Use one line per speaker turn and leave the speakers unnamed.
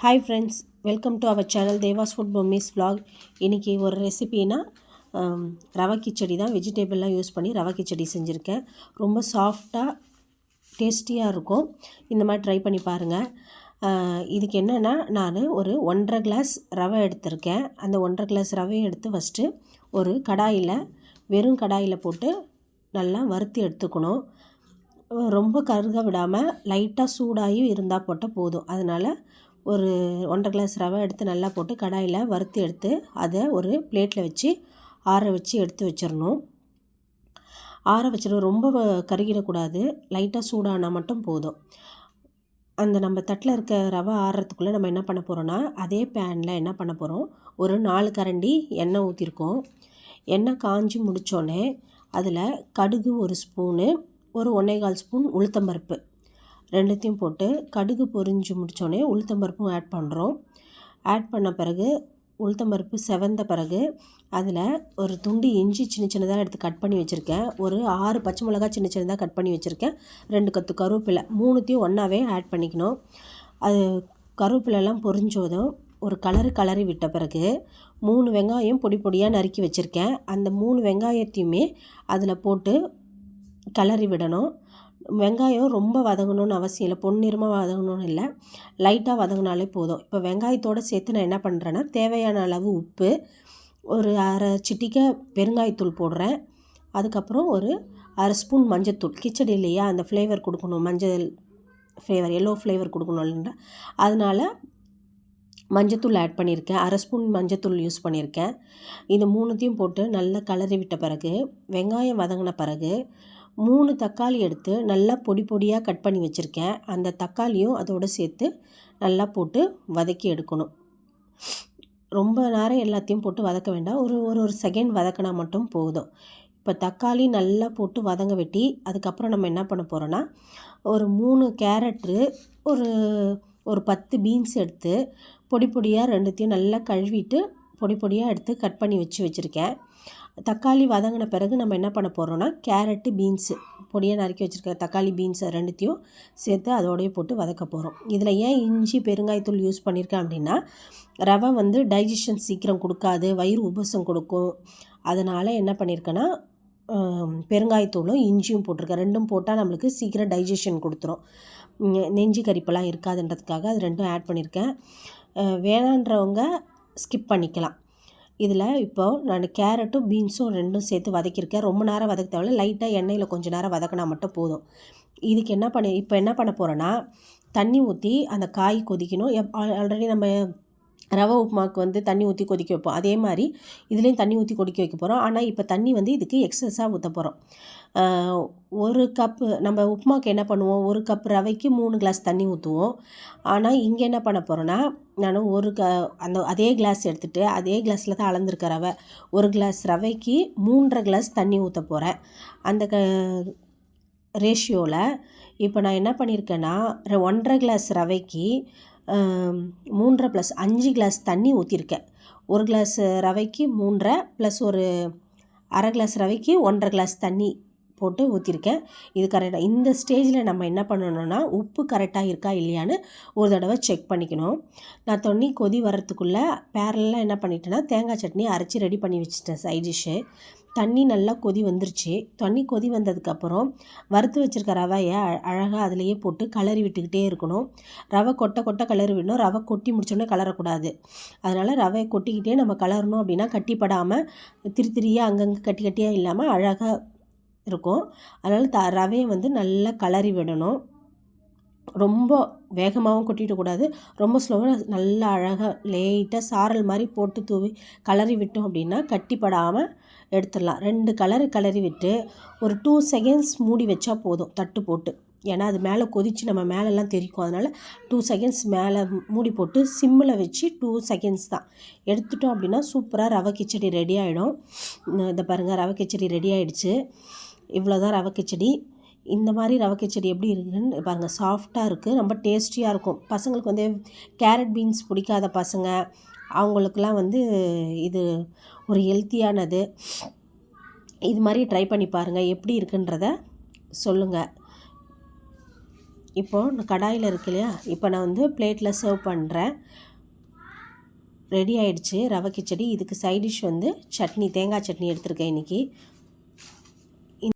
Hi friends, welcome to our channel Deva's food mummies vlog. இன்றைக்கி ஒரு ரெசிபினா ரவை கிச்சடி தான். வெஜிடபிள்லாம் யூஸ் பண்ணி ரவை கிச்சடி செஞ்சுருக்கேன். ரொம்ப சாஃப்டாக டேஸ்டியாக இருக்கும். இந்த மாதிரி ட்ரை பண்ணி பாருங்கள். இதுக்கு என்னென்னா, நான் ஒரு 1.5 கிளாஸ் ரவை எடுத்திருக்கேன். அந்த 1.5 கிளாஸ் ரவையை எடுத்து ஃபஸ்ட்டு ஒரு கடாயில், வெறும் கடாயில் போட்டு நல்லா வறுத்து எடுத்துக்கணும். ரொம்ப கருக விடாமல் லைட்டாக சூடாகி இருந்தால் போட்டால் போதும். அதனால் ஒரு 1.5 கிளாஸ் ரவை எடுத்து நல்லா போட்டு கடாயில் வறுத்து எடுத்து அதை ஒரு பிளேட்டில் வச்சு ஆற வச்சு எடுத்து வச்சிடணும். ஆற வச்சிடணும், ரொம்ப கருகிடக்கூடாது. லைட்டாக சூடானால் மட்டும் போதும். அந்த நம்ம தட்டில் இருக்க ரவை ஆறுறதுக்குள்ளே நம்ம என்ன பண்ண போகிறோன்னா, அதே பேனில் என்ன பண்ண போகிறோம், ஒரு 4 கரண்டி எண்ணெய் ஊற்றிருக்கோம். எண்ணெய் காஞ்சி முடித்தோடனே அதில் கடுகு 1 ஸ்பூனு, ஒரு 1.25 ஸ்பூன் உளுத்தம்பருப்பு ரெண்டுத்தையும் போட்டு கடுகு பொரிஞ்சு முடித்தோடனே உளுத்தம்பருப்பும் ஆட் பண்ணுறோம். ஆட் பண்ண பிறகு உளுத்தம்பருப்பு செவந்த பிறகு அதில் ஒரு துண்டு இஞ்சி சின்ன சின்னதாக எடுத்து கட் பண்ணி வச்சுருக்கேன். ஒரு 6 பச்சை மிளகாய் சின்ன சின்னதாக கட் பண்ணி வச்சுருக்கேன். 2 கொத்து கருவேப்பிலை, மூணுத்தையும் ஒன்றாவே ஆட் பண்ணிக்கணும். அது கருவேப்பிலெல்லாம் பொரிஞ்சோதும் ஒரு கலரி விட்ட பிறகு 3 வெங்காயம் பொடி பொடியாக நறுக்கி வச்சுருக்கேன். அந்த 3 வெங்காயத்தையுமே அதில் போட்டு கிளறி விடணும். வெங்காயம் ரொம்ப வதங்கணும்னு அவசியம் இல்லை, பொன்னிறமாக வதங்கணும்னு இல்லை, லைட்டாக வதங்கினாலே போதும். இப்போ வெங்காயத்தோடு சேர்த்து நான் என்ன பண்ணுறேன்னா, தேவையான அளவு உப்பு, ஒரு அரை சிட்டிக்கை பெருங்காயத்தூள் போடுறேன். அதுக்கப்புறம் ஒரு அரை ஸ்பூன் மஞ்சத்தூள். கிச்சடி இல்லையா, அந்த ஃப்ளேவர் கொடுக்கணும், மஞ்சள் ஃப்ளேவர், எல்லோ ஃப்ளேவர் கொடுக்கணும்ல, அதனால் மஞ்சத்தூள் ஆட் பண்ணியிருக்கேன். அரை ஸ்பூன் மஞ்சத்தூள் யூஸ் பண்ணியிருக்கேன். இது மூணுத்தையும் போட்டு நல்லா கிளறி விட்ட பிறகு, வெங்காயம் வதங்கின பிறகு 3 தக்காளி எடுத்து நல்லா பொடி பொடியாக கட் பண்ணி வச்சுருக்கேன். அந்த தக்காளியும் அதோடு சேர்த்து நல்லா போட்டு வதக்கி எடுக்கணும். ரொம்ப நேரம் எல்லாத்தையும் போட்டு வதக்க வேண்டாம், ஒரு செகண்ட் வதக்கினா மட்டும் போதும். இப்போ தக்காளி நல்லா போட்டு வதங்க வெட்டி அதுக்கப்புறம் நம்ம என்ன பண்ண போகிறோன்னா, ஒரு 3 கேரட்டு, ஒரு 10 பீன்ஸ் எடுத்து பொடி பொடியாக ரெண்டுத்தையும் நல்லா கழுவிட்டு பொடி பொடியாக எடுத்து கட் பண்ணி வச்சுருக்கேன். தக்காளி வதங்கின பிறகு நம்ம என்ன பண்ண போகிறோன்னா, கேரட்டு பீன்ஸு பொடியாக நறுக்கி வச்சுருக்க தக்காளி பீன்ஸை ரெண்டுத்தையும் சேர்த்து அதோடய போட்டு வதக்க போகிறோம். இதில் ஏன் இஞ்சி பெருங்காயத்தூள் யூஸ் பண்ணியிருக்கேன் அப்படின்னா, ரவை வந்து டைஜஷன் சீக்கிரம் கொடுக்காது, வயிறு உபசம் கொடுக்கும். அதனால் என்ன பண்ணியிருக்கேன்னா, பெருங்காயத்தூளும் இஞ்சியும் போட்டிருக்கேன். ரெண்டும் போட்டால் நம்மளுக்கு சீக்கிரம் டைஜஷன் கொடுத்துரும், நெஞ்சு கரிப்பெல்லாம் இருக்காதுன்றதுக்காக அது ரெண்டும் ஆட் பண்ணியிருக்கேன். வேணான்றவங்க ஸ்கிப் பண்ணிக்கலாம். இதில் இப்போது நான் கேரட்டும் பீன்ஸும் ரெண்டும் சேர்த்து வதக்கியிருக்கேன். ரொம்ப நேரம் வதக்க தேவையில்ல, லைட்டாக எண்ணெயில் கொஞ்சம் நேரம் வதக்கினா மட்டும் போதும். இதுக்கு இப்போ என்ன பண்ண போகிறேன்னா, தண்ணி ஊற்றி அந்த காய் கொதிக்கணும். ஆல்ரெடி நம்ம ரவை உப்புமாவுக்கு வந்து தண்ணி ஊற்றி கொதிக்க வைப்போம், அதே மாதிரி இதுலேயும் தண்ணி ஊற்றி கொதிக்க வைக்க போகிறோம். ஆனால் இப்போ தண்ணி வந்து இதுக்கு எக்ஸஸாக ஊற்ற போகிறோம். 1 கப்பு, நம்ம உப்புமாவுக்கு என்ன பண்ணுவோம், 1 கப் ரவைக்கு 3 கிளாஸ் தண்ணி ஊற்றுவோம். ஆனால் இங்கே என்ன பண்ண போகிறோன்னா, நான் அதே கிளாஸ் எடுத்துகிட்டு அதே கிளாஸில் தான் அளந்துருக்க ரவை, 1 கிளாஸ் ரவைக்கு 3.5 கிளாஸ் தண்ணி ஊற்ற போகிறேன். அந்த ரேஷியோவில் இப்போ நான் என்ன பண்ணியிருக்கேன்னா, 1.5 கிளாஸ் ரவைக்கு 3 + 5 கிளாஸ் தண்ணி ஊற்றிருக்கேன். 1 கிளாஸ் ரவைக்கு 3 + ஒரு அரை கிளாஸ் ரவைக்கு 1.5 கிளாஸ் தண்ணி போட்டு ஊற்றிருக்கேன். இது கரெக்டாக. இந்த ஸ்டேஜில் நம்ம என்ன பண்ணணும்னா, உப்பு கரெக்டாக இருக்கா இல்லையான்னு ஒரு தடவை செக் பண்ணிக்கணும். நான் தண்ணி கொதி வர்றதுக்குள்ளே பேரலாக என்ன பண்ணிட்டேன்னா, தேங்காய் சட்னி அரைச்சி ரெடி பண்ணி வச்சுட்டேன் சைட் டிஷ்ஷு. தண்ணி நல்லா கொதி வந்துருச்சு. தண்ணி கொதி வந்ததுக்கப்புறம் வறுத்து வச்சுருக்க ரவையை அழகாக அதிலையே போட்டு கிளறி விட்டுக்கிட்டே இருக்கணும். ரவை கொட்டை கிளறி விடணும். ரவை கொட்டி முடிச்சோடனே கிளறக்கூடாது. அதனால் ரவையை கொட்டிக்கிட்டே நம்ம கிளறணும். அப்படின்னா கட்டிப்படாமல் திரியாக அங்கங்கே கட்டியாக இல்லாமல் அழகாக இருக்கும். அதனால் ரவையை வந்து நல்லா கிளறி விடணும். ரொம்ப வேகமாகவும் கொட்டிடக்கூடாது, ரொம்ப ஸ்லோவாக நல்லா அழகாக லைட்டாக சாரல் மாதிரி போட்டு தூவி கிளறி விட்டோம் அப்படின்னா கட்டிப்படாமல் எடுத்துடலாம். 2 கிளறி விட்டு ஒரு 2 செகண்ட்ஸ் மூடி வச்சா போதும், தட்டு போட்டு. ஏன்னா அது மேலே கொதித்து நம்ம மேலெல்லாம் தெரிக்கும். அதனால் 2 செகண்ட்ஸ் மேலே மூடி போட்டு சிம்மில் வச்சு 2 செகண்ட்ஸ் தான் எடுத்துட்டோம் அப்படின்னா சூப்பராக ரவை கிச்சடி ரெடி ஆகிடும். இதை பாருங்கள், ரவை கிச்சடி ரெடி ஆகிடுச்சு. இவ்வளோ தான் ரவை கிச்சடி. இந்த மாதிரி ரவை கிச்சடி எப்படி இருக்குதுன்னு பாருங்கள், சாஃப்டாக இருக்குது, ரொம்ப டேஸ்டியாக இருக்கும். பசங்களுக்கு வந்து கேரட் பீன்ஸ் பிடிக்காத பசங்க, அவங்களுக்கெல்லாம் வந்து இது ஒரு ஹெல்த்தியானது. இது மாதிரி ட்ரை பண்ணி பாருங்கள், எப்படி இருக்குன்றத சொல்லுங்கள். இப்போது கடாயில் இருக்கு இல்லையா, இப்போ நான் வந்து பிளேட்டில் சர்வ் பண்ணுறேன். ரெடி ஆகிடுச்சு ரவை கிச்சடி. இதுக்கு சைட் டிஷ் வந்து சட்னி, தேங்காய் சட்னி எடுத்திருக்கேன் இன்றைக்கி.